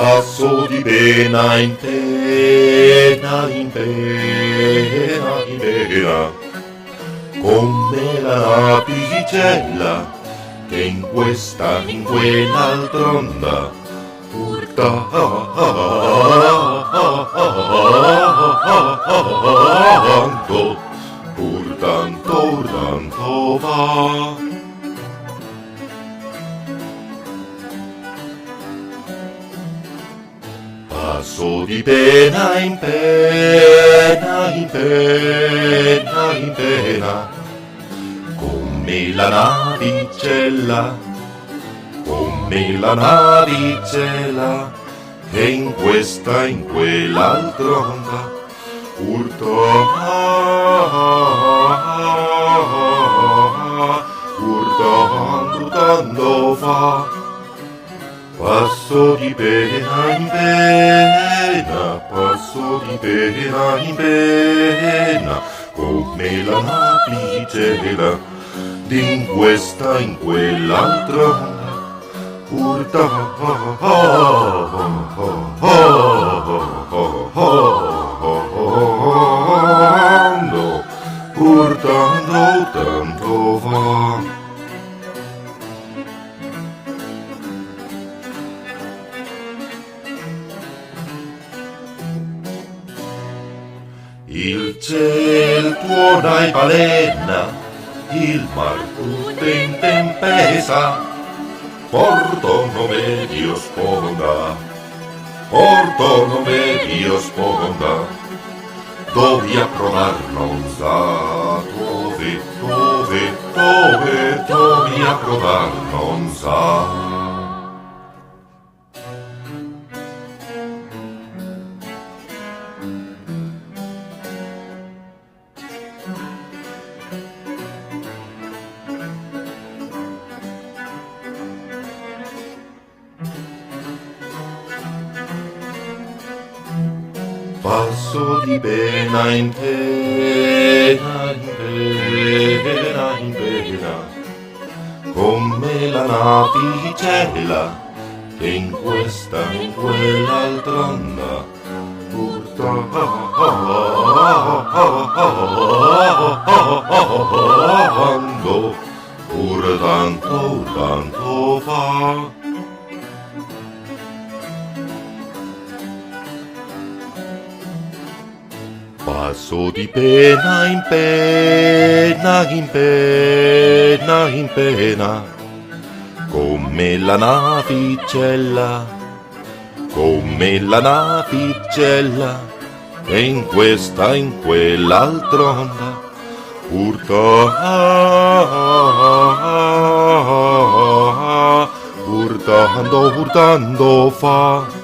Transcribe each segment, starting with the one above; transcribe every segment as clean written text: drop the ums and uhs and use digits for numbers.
Passo di pena in pena, in pena, in pena, come la navicella che in questa, in quell'altra onda urtanto va. Passo di pena in pena, in pena, in pena, come la navicella, come la navicella, che in questa, in quell'altra onda, urtando va. Passo di pena in pena, passo di pena in pena, come la navicella, in questa, in quell'altra onda, urtando va. Il ciel tuona e balena, il mar tutto in tempesta, porto nome Dio sponda, porto nome Dio sponda, dove approvar non sa, dove approvar non sa. Passo di pena in pena, in pena, in pena, come la navicella che in questa, in quell'altra onda urtando va. Passo di pena in pena, in pena, in pena, come la navicella, come la navicella, e in questa, in quell'altra onda, urtando fa.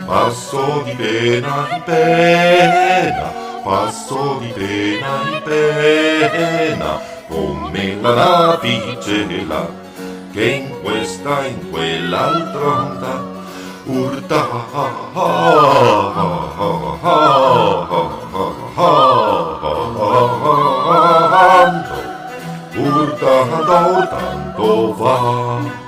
Passo di pena in pena, passo di pena in pena, come la navicella che in questa, in quell'altra onda urtando va.